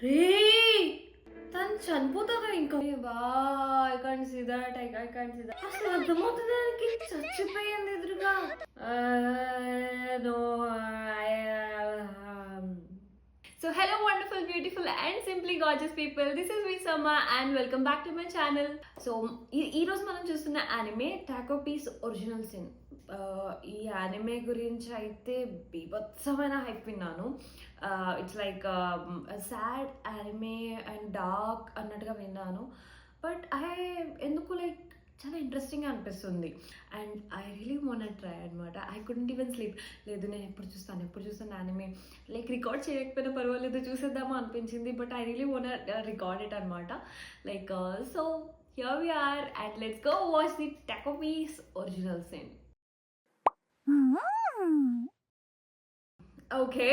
రే తను చనిపోతుందా ఇంకా బా I can't see that I can't see that అసలు అర్థమవుతుంది దానికి చచ్చిపోయింది ఎదురుగా no So hello wonderful beautiful and simply gorgeous people, this is me Sama and welcome back to my channel. So ఈ రోజు మనం చూస్తున్న anime Taco Piece Original Sin. ఈ యానిమే గురించి అయితే బీభత్సమైన హైప్ విన్నాను. It's like sad anime and dark అన్నట్టుగా విన్నాను. బట్ ఎందుకు లైక్ చాలా ఇంట్రెస్టింగ్గా అనిపిస్తుంది and I really want try అనమాట. I couldn't even sleep. లేదు నేను ఎప్పుడు చూస్తాను యానిమే లైక్ రికార్డ్ చేయకపోయినా పర్వాలేదు చూసేద్దామా అనిపించింది. But I really want record it అనమాట. Like so here we are and let's go watch the Taco Piece Original Sin. Okay,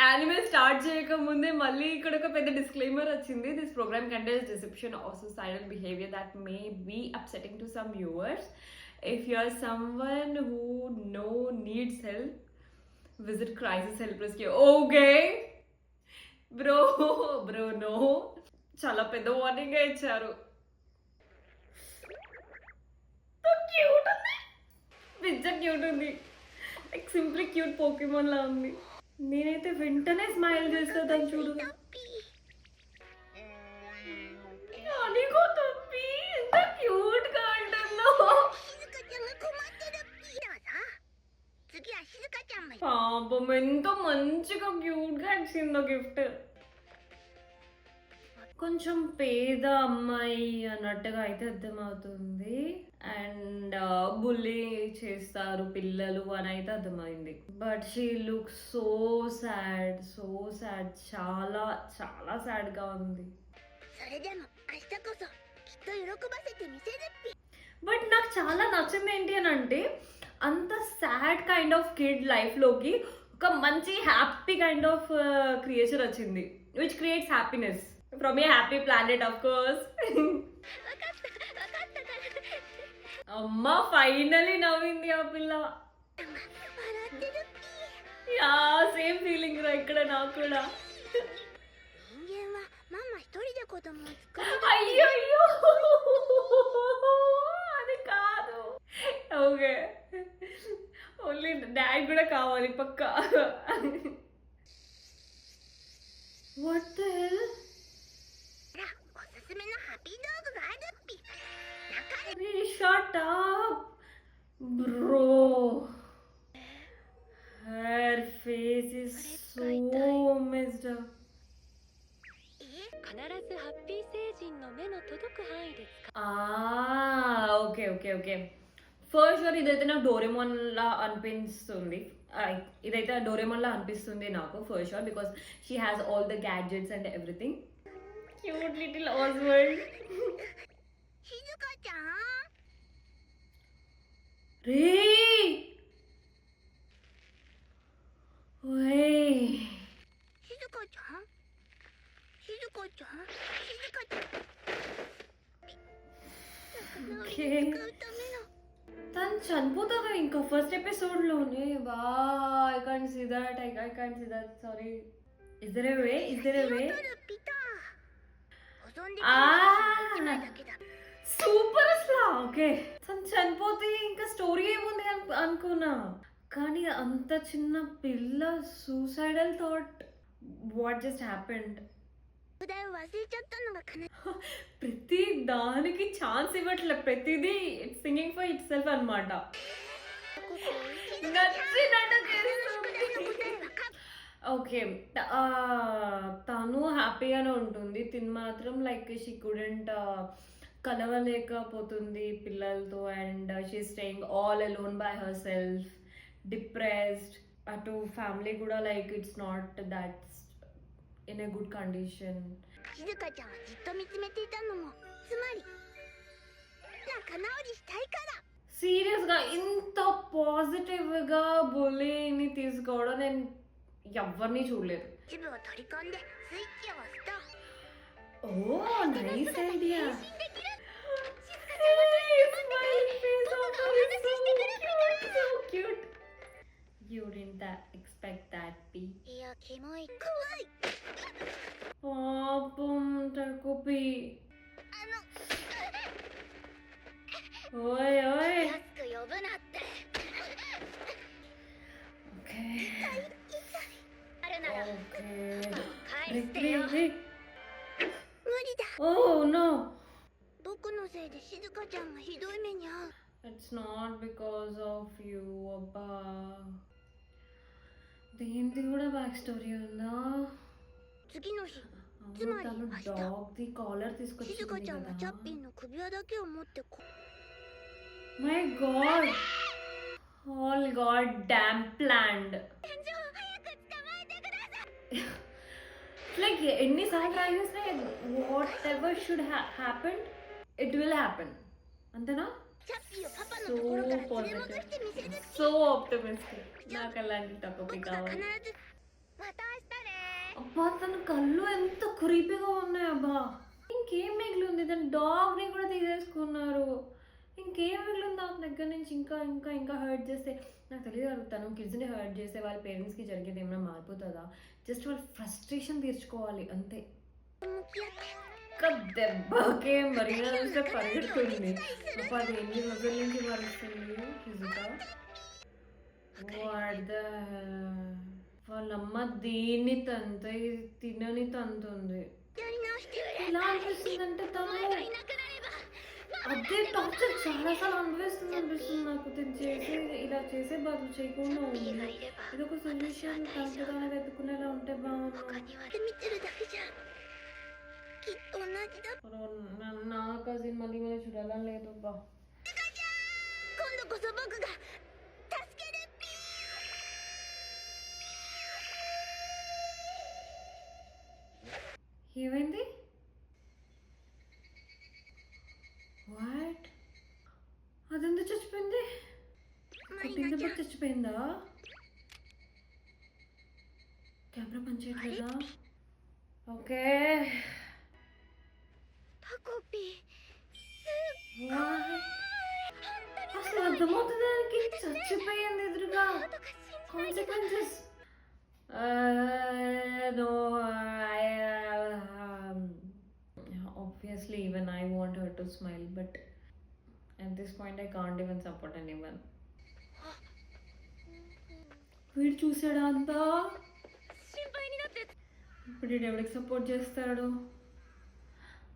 anime start చేయకముందే మళ్ళీ ఇక్కడ ఒక పెద్ద డిస్క్లైమర్ వచ్చింది. This programme contains description of suicidal behaviour that may be upsetting to some viewers. If you are someone who needs help, visit crisis help rescue. Okay bro no, చాలా పెద్ద warning ఇచ్చారు. Cute ఉంది, pizza cute ఉంది, like simply cute Pokemon లా ఉంది. నేనైతే వెంటనే smile చేస్తా దాన్ని చూడు. నీకో తప్పి ఎంత క్యూట్ గా అంటుందో. పాపం ఎంతో మంచిగా క్యూట్ గా ఇచ్చిందో గిఫ్ట్. కొంచెం పేద అమ్మాయి అన్నట్టుగా అయితే అర్థమవుతుంది అండ్ బుల్లీ చేస్తారు పిల్లలు అని అయితే అర్థమైంది. But she look so sad, చాలా చాలా సాడ్ గా ఉంది. బట్ నాకు చాలా నచ్చింది ఏంటి అని అంటే, అంత sad kind of kid life లోకి ఒక మంచి హ్యాపీ కైండ్ ఆఫ్ క్రియేచర్ వచ్చింది, which creates happiness from a happy planet, of course. అమ్మా ఫైనలీ నవ్వింది ఆ పిల్ల. యా సేమ్ ఫీలింగ్ రా ఇక్కడ నాకు కూడా. అయ్యో అది కాదు. ఓకే, ఓన్లీ డాడ్ కూడా కావాలి పక్కా. What the hell? Shut up, bro. Her face is so messed up. Okay first one ఇదైతే నాకు డోరేమోన్ లా అనిపిస్తుంది. ఇదైతే డోరేమోన్ లా అనిపిస్తుంది నాకు first one, because she has all the gadgets and everything. Cute little ఆస్వర్డ్. రే తను చనిపోతుందా ఇంకా ఫస్ట్ ఎపిసోడ్ లోనే? బా I can't see that sorry. Is there a way? Super అసలు. ఓకే, తను చనిపోతే ఇంకా స్టోరీ ఏముంది అనుకున్నా, కానీ అంత చిన్న పిల్ల suicidal thought. What just happened? ప్రతి దానికి ఛాన్స్ ఇవ్వట్లే, ప్రతిదీ it's singing for it self అనమాట. ఓకే, తను హ్యాపీగానే ఉంటుంది, తిని మాత్రం లైక్ షీ కుడెంట్ కలవలేకపోతుంది పిల్లలతో and she staying all alone by herself, depressed. అటు ఫ్యామిలీ కూడా like it's not that in a good condition. Serious గా ఇంత పాజిటివ్ గా బుల్లీని తీసుకోవడం నేను ఎవరిని చూడలేదు. Oh nice idea. You didn't expect that, P. Takopi. Oi, oi. Okay. Okay. Rick. Oh no. It's not because of you, Abba. దీనికి కూడా బ్యాక్ స్టోరీ ఉందా? తను డాగ్ ది కాలర్ తీసుకొచ్చింది కదా. My God, all goddamn planned. Like ఎన్నిసార్లు try చేస్తే whatever should happen it will happen, అంతేనా? So positive, so optimistic. నాకు అలాంటి టకోపి కావాలి. అబ్బా తన కళ్ళు ఎంత క్రీపీగా ఉన్నాయి అబ్బా. ఇంకేం మిగిలింది? తన డాగ్ని కూడా తీసేసుకున్నారు. ఇంకేం మిగిలింది దాని దగ్గర నుంచి? ఇంకా ఇంకా ఇంకా హర్ట్ చేస్తే నాకు తెలియదు. తను కిడ్స్ని హర్ట్ చేస్తే వాళ్ళ పేరెంట్స్కి జరిగేది ఏమైనా మారిపోతుందా? జస్ట్ వాళ్ళ ఫ్రస్ట్రేషన్ తీర్చుకోవాలి అంతే. దెబ్బకే మరీనా చూస్తే పరిగెడుతుంది. అప్ప అది ఎన్ని రోజుల నుంచి మరుస్తుంది ఫిజికా. వాళ్ళమ్మ దీన్ని తంతే తినని తంతుంది. ఎలా అనిపిస్తుంది అంటే తను అదే టార్చర్ చాలాసార్లు అనిపిస్తుంది నాకు. తిని చేసి ఇలా చేసే బదులు చేయకుండా ఉంది. ఇదొక సొల్యూషన్ తనకు తానే వెతుకునేలా ఉంటే బాగుంది. నా కజిన్ మళ్ళీ మళ్ళీ చూడాలని లేదు బా. ఏమైంది? వాట్? అదెందుకు చచ్చిపోయింది? కొట్టింది చచ్చిపోయిందా? కెమెరా పనిచేయట్లేదా? ఓకే. అసలు అర్థమవుతుంది దానికి చచ్చిపోయింది ఎదురుగా. Consequences. No, obviously even I want her to smile, but at this point I can't even support anyone. వీడు చూసాడా అంతా? ఇప్పుడు వీడు ఎవరికి సపోర్ట్ చేస్తాడు?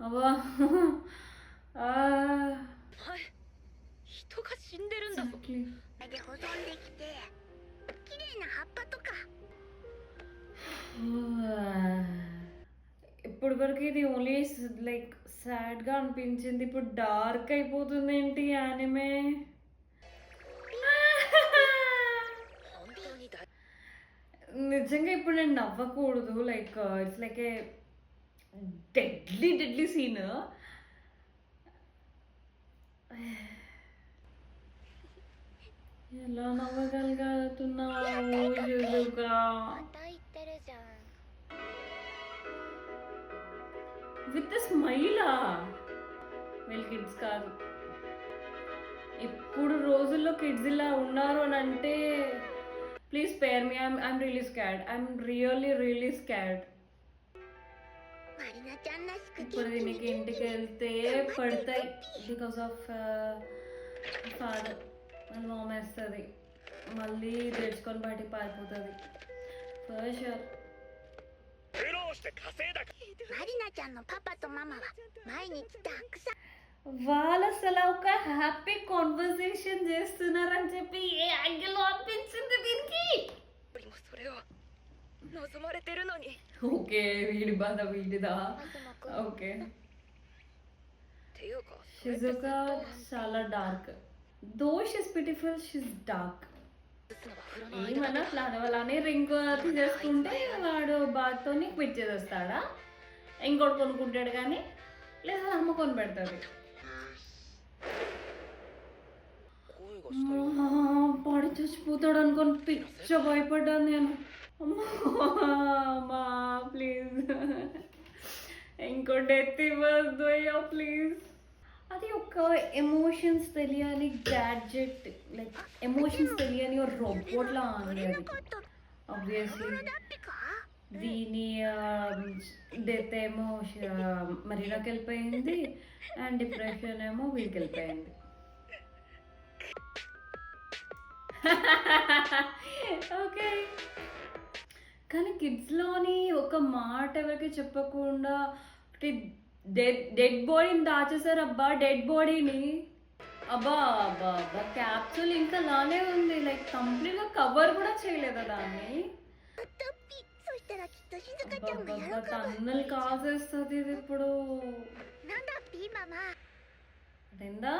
అవ్వా ఇప్పటి వరకు ఇది ఓన్లీ లైక్ సాడ్ గా అనిపించింది. ఇప్పుడు డార్క్ అయిపోతుంది ఏంటి యానిమే? నిజంగా ఇప్పుడు నేను నవ్వకూడదు. Like it's like a deadly scene. ఎలా నవ్వగలుగుతున్నావు విత్ స్మైలా? వీళ్ళు కిడ్స్ కాదు. ఇప్పుడు రోజుల్లో కిడ్స్ ఇలా ఉన్నారు అని అంటే please spare me. I'm really scared. I'm really scared. ఇప్పుడు దీనికి ఇంటికి వెళ్తే పడతాయి బికాస్ ఆఫ్ ఫాదర్. మళ్ళీ మామ వేస్తుంది, మళ్ళీ తెచ్చుకొని బయటికి పారిపోతుంది ఫర్ షూర్. వాళ్ళు అసలు ఒక హ్యాపీ కాన్వర్సేషన్ చేస్తున్నారని చెప్పి ఏ యాంగిల్ అనిపించింది దీనికి? ఓకే వీడి బాధ వీడిదా. ఓకే షిజుకా చాలా డార్క్. దో షీస్ బ్యూటిఫుల్, షీస్ డార్క్. ఏమన్నా ప్లాన్ అలానే రింగ్ తీసేసుకుంటే వాడు బాత్తోని క్విట్ చేసేస్తాడా? ఇంకోటి కొనుక్కుంటాడు కానీ, లేదా అమ్మ కొని పెడతాడు. పాడి చచ్చిపోతాడు అనుకొని పిచ్చ భయపడ్డాను నేను. అమ్మా ప్లీజ్ ఇంకో డెత్ ఇవ్వద్దు అయ్యా ప్లీజ్. అది ఒక ఎమోషన్స్ తెలియని గ్యాడ్జెట్, లైక్ ఎమోషన్స్ తెలియని ఒక రోబోట్ లా ఉంది అది. ఆబ్వియస్లీ దీని డెత్ ఏమో మరీనాకి వెళ్ళిపోయింది, అండ్ డిప్రెషన్ ఏమో వీడికి వెళ్ళిపోయింది. ఓకే, కానీ కిడ్స్లోని ఒక మాట ఎవరికి చెప్పకుండా డెడ్ బాడీని దాచేసారు అబ్బా, డెడ్ బాడీని. అబ్బా అబ్బా అబ్బా, క్యాప్సూల్ ఇంకా అలానే ఉంది, లైక్ కంప్లీట్గా కవర్ కూడా చేయలేదా దాన్ని. తన్నులు కాసేస్తుంది ఇది ఇప్పుడు. అదేందా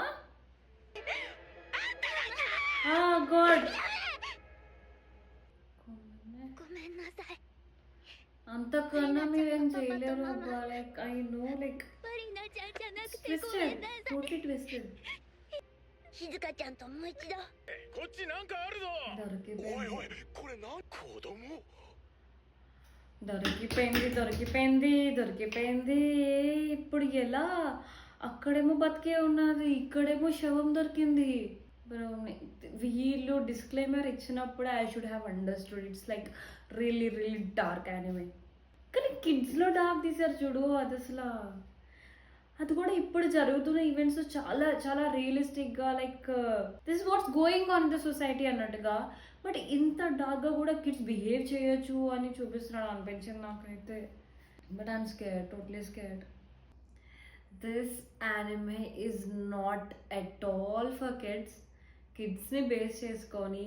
గాడ్, అంతకన్నా మీరేం చేయలేరు అబ్బా. Like I know, like twisted, totally twisted. 静香ちゃんともう一度。こっちなんかあるぞ。おいおい、これなん子供。దొరికిపోయింది. ఇప్పుడు ఎలా? అక్కడేమో బతికే ఉన్నది, ఇక్కడేమో శవం దొరికింది. వీళ్ళు డిస్క్లైమర్ ఇచ్చినప్పుడు I should have understood it's like really really dark anime. కానీ కిడ్స్లో డార్క్ తీసారు చూడు, అది అసలు అది కూడా ఇప్పుడు జరుగుతున్న ఈవెంట్స్ చాలా చాలా రియలిస్టిక్గా, like this what's going on the society అన్నట్టుగా. బట్ ఇంత డార్క్గా కూడా కిడ్స్ బిహేవ్ చేయొచ్చు అని చూపిస్తున్నాడు అనిపించింది నాకైతే. But I'm scared, totally scared. This anime is not at all for kids. కిడ్స్ని బేస్ చేసుకొని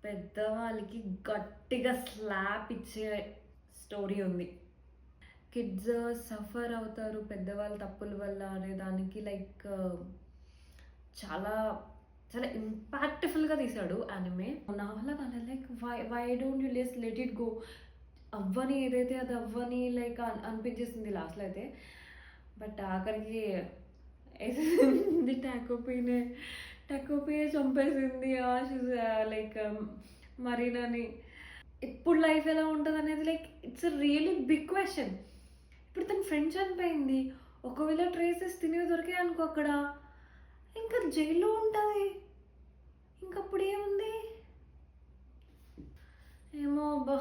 పెద్దవాళ్ళకి గట్టిగా స్లాప్ ఇచ్చే స్టోరీ ఉంది. కిడ్స్ సఫర్ అవుతారు పెద్దవాళ్ళ తప్పుల వల్ల అనే దానికి లైక్ చాలా చాలా ఇంపాక్ట్ఫుల్గా తీశాడు యానిమే. నా వల్ల కాదు, like why don't you let it go, అవ్వని ఏదైతే అది అవ్వని లైక్ అనిపించేసింది లాస్ట్లో అయితే. బట్ ఆఖరికి వేసేసింది టాకోపీనే చంపేసింది లైక్ మరీనాని. ఇప్పుడు లైఫ్ ఎలా ఉంటుంది అనేది like it's a really big question. ఇప్పుడు తన ఫ్రెండ్ చనిపోయింది, ఒకవేళ ట్రేసెస్ తినేవి దొరికాయి అనుకో అక్కడ, ఇంకా జైల్లో ఉంటుంది. ఇంకప్పుడు ఏముంది ఏమో అబ్బా.